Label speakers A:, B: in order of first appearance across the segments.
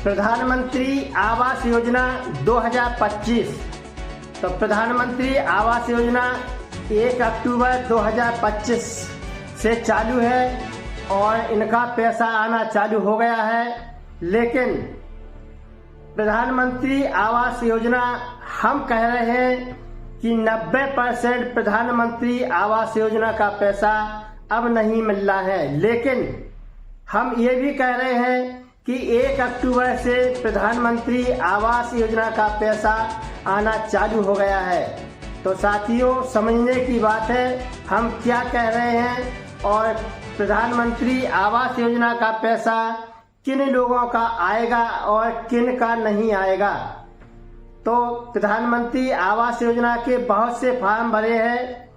A: प्रधानमंत्री आवास योजना 2025। तो प्रधानमंत्री आवास योजना 1 अक्टूबर 2025 से चालू है और इनका पैसा आना चालू हो गया है। लेकिन प्रधानमंत्री आवास योजना हम कह रहे हैं कि 90% प्रधानमंत्री आवास योजना का पैसा अब नहीं मिल रहा है। लेकिन हम ये भी कह रहे हैं कि 1 अक्टूबर से प्रधानमंत्री आवास योजना का पैसा आना चालू हो गया है। तो साथियों, समझने की बात है हम क्या कह रहे हैं और प्रधानमंत्री आवास योजना का पैसा किन लोगों का आएगा और किन का नहीं आएगा। तो प्रधानमंत्री आवास योजना के बहुत से फॉर्म भरे हैं।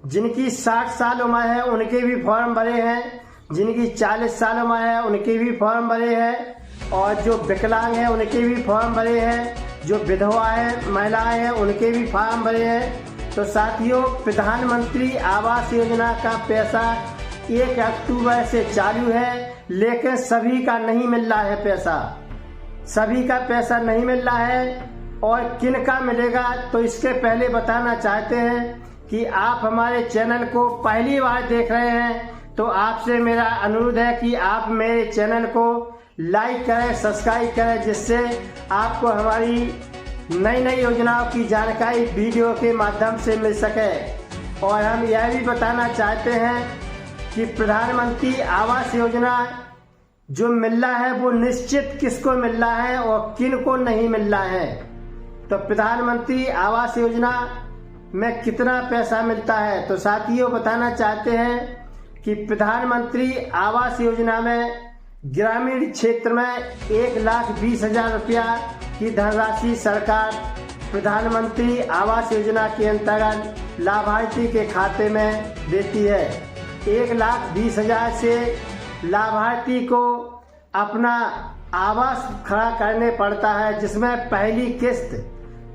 A: जिनकी 60 साल उम्र है उनके भी फॉर्म भरे हैं, जिनकी 40 साल उम्र है उनके भी फॉर्म भरे हैं, और जो विकलांग है उनके भी फॉर्म भरे हैं, जो विधवा है महिलाएं हैं उनके भी फॉर्म भरे हैं। तो साथियों, प्रधानमंत्री आवास योजना का पैसा 1 अक्टूबर से चालू है, लेकिन सभी का नहीं मिल रहा है पैसा। सभी का पैसा नहीं मिल रहा है और किन का मिलेगा तो इसके पहले बताना चाहते हैं कि आप हमारे चैनल को पहली बार देख रहे हैं तो आपसे मेरा अनुरोध है कि आप मेरे चैनल को लाइक करें, सब्सक्राइब करें, जिससे आपको हमारी नई नई योजनाओं की जानकारी वीडियो के माध्यम से मिल सके। और हम यह भी बताना चाहते हैं कि प्रधानमंत्री आवास योजना जो मिल रहा है वो निश्चित किसको मिल रहा है और किन को नहीं मिल रहा है। तो प्रधानमंत्री आवास योजना में कितना पैसा मिलता है तो साथियों बताना चाहते हैं कि प्रधानमंत्री आवास योजना में ग्रामीण क्षेत्र में 1,20,000 रुपया की धनराशि सरकार प्रधानमंत्री आवास योजना के अंतर्गत लाभार्थी के खाते में देती है। 1,20,000 से लाभार्थी को अपना आवास खड़ा करने पड़ता है, जिसमें पहली किस्त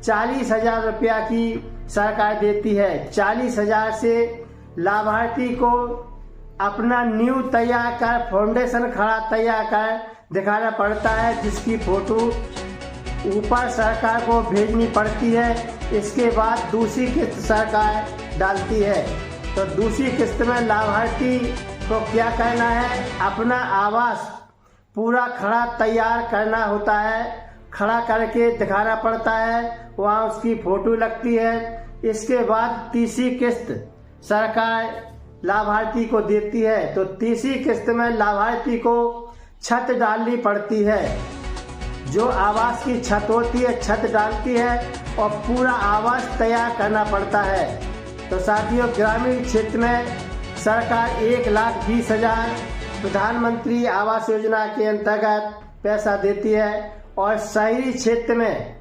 A: 40,000 रुपया की सरकार देती है। 40,000 से लाभार्थी को अपना नींव तैयार कर, फाउंडेशन खड़ा तैयार कर दिखाना पड़ता है, जिसकी फोटो ऊपर सरकार को भेजनी पड़ती है। इसके बाद दूसरी किस्त सरकार डालती है। तो दूसरी किस्त में लाभार्थी को क्या करना है, अपना आवास पूरा खड़ा तैयार करना होता है, खड़ा करके दिखाना पड़ता है, वहाँ उसकी फोटो लगती है। इसके बाद तीसरी किस्त सरकार लाभार्थी को देती है। तो तीसरी किस्त में लाभार्थी को छत डालनी पड़ती है, जो आवास की छत होती है छत डालती है और पूरा आवास तैयार करना पड़ता है। तो साथियों, ग्रामीण क्षेत्र में सरकार 1,20,000 प्रधानमंत्री आवास योजना के अंतर्गत पैसा देती है और शहरी क्षेत्र में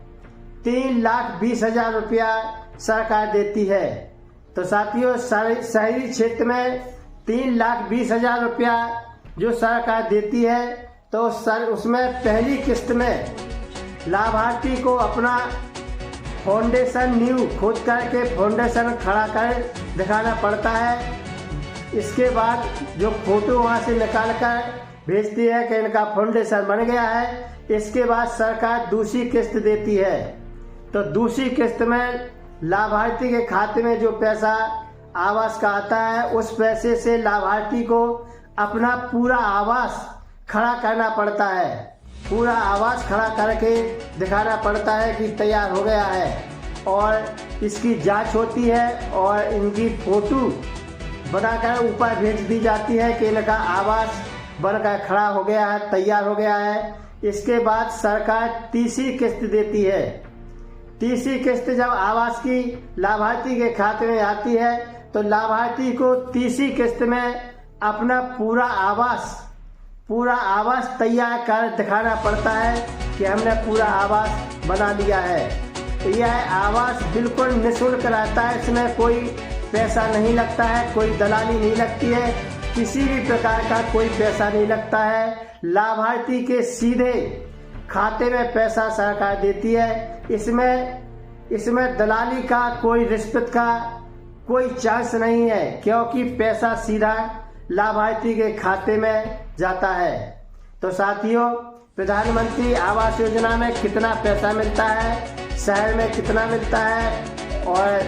A: 3,20,000 रुपया सरकार देती है। तो साथियों, शहरी क्षेत्र में 3,20,000 रुपया जो सरकार देती है, तो उसमें पहली किस्त में लाभार्थी को अपना फाउंडेशन नींव खोद करके फाउंडेशन खड़ा कर दिखाना पड़ता है। इसके बाद जो फोटो वहाँ से निकाल कर भेजती है कि इनका फाउंडेशन बन गया है। इसके बाद सरकार दूसरी किस्त देती है। तो दूसरी किस्त में लाभार्थी के खाते में जो पैसा आवास का आता है, उस पैसे से लाभार्थी को अपना पूरा आवास खड़ा करना पड़ता है। पूरा आवास खड़ा करके दिखाना पड़ता है कि तैयार हो गया है, और इसकी जांच होती है और इनकी फोटो बनाकर ऊपर भेज दी जाती है कि इनका आवास बनकर खड़ा हो गया है, तैयार हो गया है। इसके बाद सरकार तीसरी किस्त देती है। तीसरी किस्त जब आवास की लाभार्थी के खाते में आती है, तो लाभार्थी को तीसरी किस्त में अपना पूरा आवास तैयार कर दिखाना पड़ता है कि हमने पूरा आवास बना लिया है। यह आवास बिल्कुल निःशुल्क रहता है, इसमें कोई पैसा नहीं लगता है, कोई दलाली नहीं लगती है, किसी भी प्रकार का कोई पैसा नहीं लगता है। लाभार्थी के सीधे खाते में पैसा सरकार देती है। इसमें दलाली का, कोई रिश्वत का कोई चांस नहीं है, क्योंकि पैसा सीधा लाभार्थी के खाते में जाता है। तो साथियों, प्रधानमंत्री आवास योजना में कितना पैसा मिलता है, शहर में कितना मिलता है और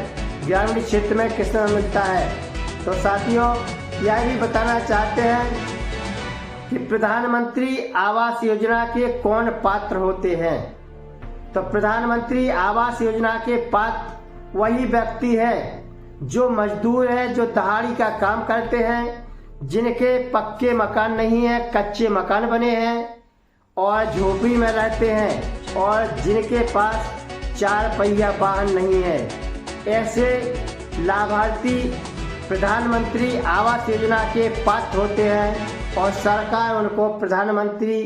A: ग्रामीण क्षेत्र में कितना मिलता है। तो साथियों, यह भी बताना चाहते हैं कि प्रधानमंत्री आवास योजना के कौन पात्र होते हैं। तो प्रधानमंत्री आवास योजना के पात्र वही व्यक्ति है जो मजदूर है, जो दिहाड़ी का काम करते हैं, जिनके पक्के मकान नहीं है, कच्चे मकान बने हैं और झोपड़ी में रहते हैं और जिनके पास 4 पहिया वाहन नहीं है। ऐसे लाभार्थी प्रधानमंत्री आवास योजना के पात्र होते हैं और सरकार उनको प्रधानमंत्री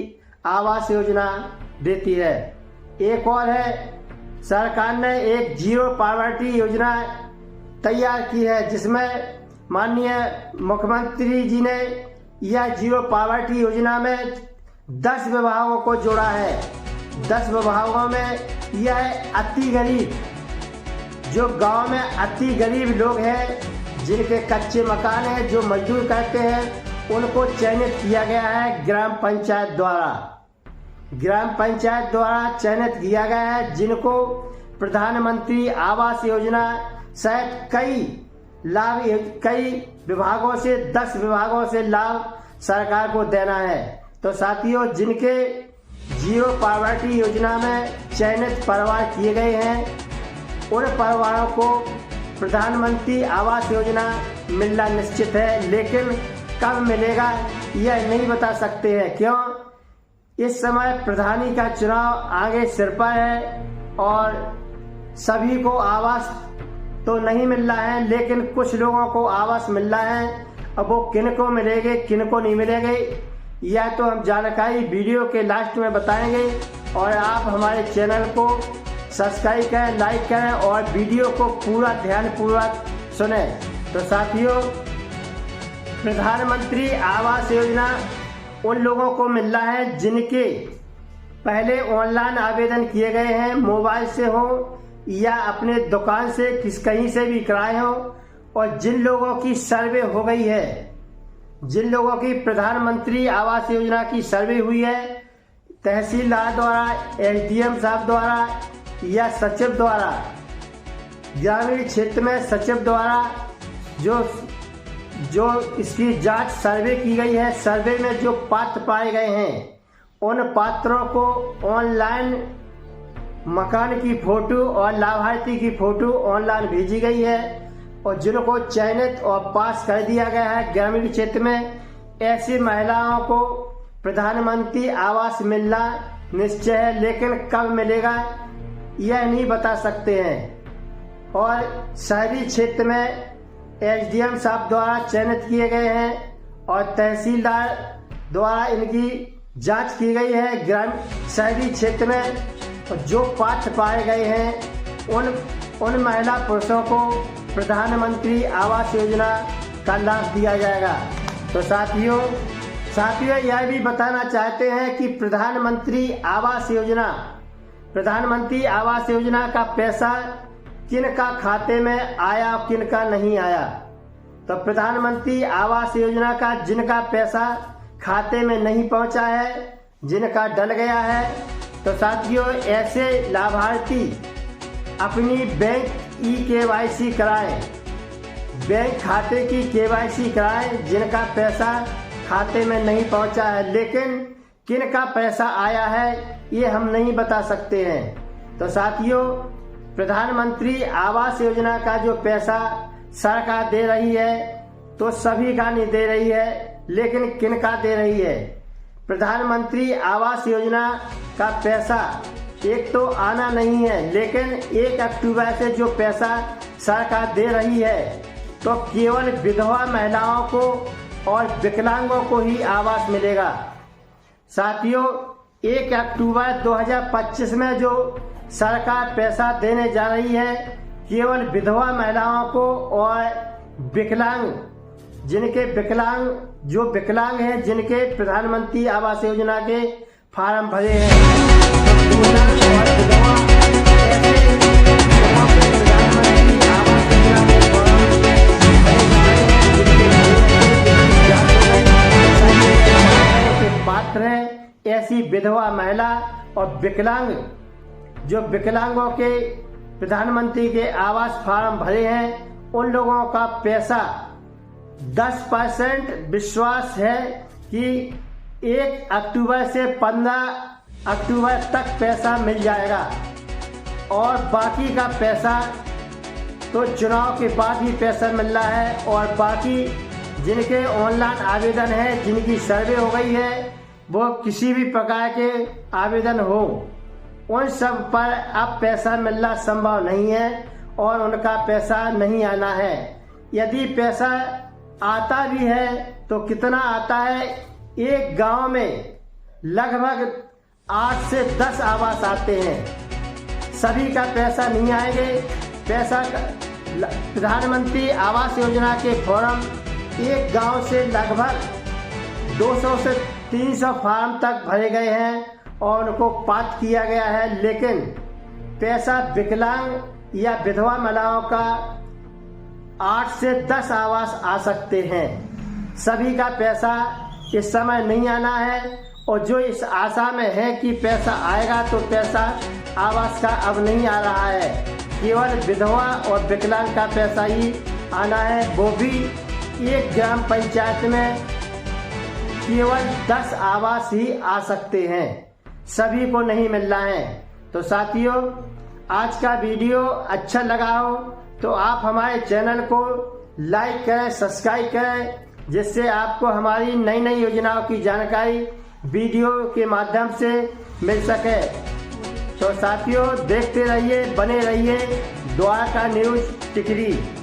A: आवास योजना देती है। एक और है, सरकार ने एक जीरो पॉवर्टी योजना तैयार की है, जिसमें माननीय मुख्यमंत्री जी ने यह जीरो पॉवर्टी योजना में 10 विभागों को जोड़ा है। 10 विभागों में यह अति गरीब, जो गांव में अति गरीब लोग हैं, जिनके कच्चे मकान हैं, जो मजदूर करते हैं, उनको चयनित किया गया है ग्राम पंचायत द्वारा। ग्राम पंचायत द्वारा चयनित किया गया है, जिनको प्रधानमंत्री आवास योजना सहित कई विभागों से 10 विभागों से लाभ सरकार को देना है। तो साथियों, जिनके जीरो पॉवर्टी योजना में चयनित परिवार किए गए हैं, उन परिवारों को प्रधानमंत्री आवास योजना मिलना निश्चित है, लेकिन कब मिलेगा यह नहीं बता सकते हैं। क्यों? इस समय प्रधानी का चुनाव आगे सिर पर है और सभी को आवास तो नहीं मिल रहा है, लेकिन कुछ लोगों को आवास मिल रहा है। अब वो किन को मिलेंगे, किन को नहीं मिलेंगे, यह तो हम जानकारी वीडियो के लास्ट में बताएंगे। और आप हमारे चैनल को सब्सक्राइब करें, लाइक करें और वीडियो को पूरा ध्यानपूर्वक सुने। तो साथियों, प्रधानमंत्री आवास योजना उन लोगों को मिल रहा है जिनके पहले ऑनलाइन आवेदन किए गए हैं, मोबाइल से हो या अपने दुकान से कहीं से भी कराए हो, और जिन लोगों की सर्वे हो गई है, जिन लोगों की प्रधानमंत्री आवास योजना की सर्वे हुई है तहसीलदार द्वारा, एसडीएम साहब द्वारा या सचिव द्वारा, ग्रामीण क्षेत्र में सचिव द्वारा जो इसकी जांच सर्वे की गई है, सर्वे में जो पात्र पाए गए हैं, उन पात्रों को ऑनलाइन मकान की फोटो और लाभार्थी की फोटो ऑनलाइन भेजी गई है और जिनको चयनित और पास कर दिया गया है ग्रामीण क्षेत्र में, ऐसी महिलाओं को प्रधानमंत्री आवास मिलना निश्चय है, लेकिन कब मिलेगा यह नहीं बता सकते हैं। और शहरी क्षेत्र में एसडीएम साहब द्वारा चयनित किए गए हैं और तहसीलदार द्वारा इनकी जांच की गई है शहरी क्षेत्र में, और जो पात्र पाए गए हैं उन महिला पुरुषों को प्रधानमंत्री आवास योजना का लाभ दिया जाएगा। तो साथियों यह भी बताना चाहते हैं कि प्रधानमंत्री आवास योजना का पैसा किन का खाते में आया और किन का नहीं आया। तो प्रधानमंत्री आवास योजना का जिनका पैसा खाते में नहीं पहुंचा है, जिनका डल गया है, तो साथियों ऐसे लाभार्थी अपनी बैंक KYC कराएं, बैंक खाते की KYC कराएं, जिनका पैसा खाते में नहीं पहुंचा है। लेकिन किन का पैसा आया है ये हम नहीं बता सकते हैं। तो साथियों, प्रधानमंत्री आवास योजना का जो पैसा सरकार दे रही है तो सभी का नहीं दे रही है, लेकिन किन का दे रही है। प्रधानमंत्री आवास योजना का पैसा एक तो आना नहीं है, लेकिन 1 अक्टूबर से जो पैसा सरकार दे रही है तो केवल विधवा महिलाओं को और विकलांगों को ही आवास मिलेगा। साथियों, 1 अक्टूबर 2025 में जो सरकार पैसा देने जा रही है केवल विधवा महिलाओं को और विकलांग, जो विकलांग हैं, जिनके प्रधानमंत्री आवास योजना के फार्म भरे हैं। पात्र हैं, ऐसी विधवा महिला और विकलांग जो विकलांगों के प्रधानमंत्री के आवास फार्म भरे हैं उन लोगों का पैसा 10% विश्वास है कि 1 अक्टूबर से 15 अक्टूबर तक पैसा मिल जाएगा और बाकी का पैसा तो चुनाव के बाद ही पैसा मिल रहा है। और बाकी जिनके ऑनलाइन आवेदन है, जिनकी सर्वे हो गई है, वो किसी भी प्रकार के आवेदन हो उन सब पर अब पैसा मिलना संभव नहीं है और उनका पैसा नहीं आना है। यदि पैसा आता भी है तो कितना आता है, एक गांव में लगभग 8 से 10 आवास आते हैं, सभी का पैसा नहीं आएंगे। पैसा प्रधानमंत्री आवास योजना के फॉर्म एक गांव से लगभग 200 से 300 फार्म तक भरे गए हैं और उनको पास किया गया है, लेकिन पैसा विकलांग या विधवा महिलाओं का 8 से 10 आवास आ सकते हैं। सभी का पैसा इस समय नहीं आना है और जो इस आशा में है कि पैसा आएगा तो पैसा आवास का अब नहीं आ रहा है, केवल विधवा और विकलांग का पैसा ही आना है। वो भी एक ग्राम पंचायत में केवल 10 आवास ही आ सकते हैं, सभी को नहीं मिल रहा है। तो साथियों, आज का वीडियो अच्छा लगा हो तो आप हमारे चैनल को लाइक करें, सब्सक्राइब करें, जिससे आपको हमारी नई नई योजनाओं की जानकारी वीडियो के माध्यम से मिल सके। तो साथियों, देखते रहिए, बने रहिए द्वारका न्यूज़ टिकरी।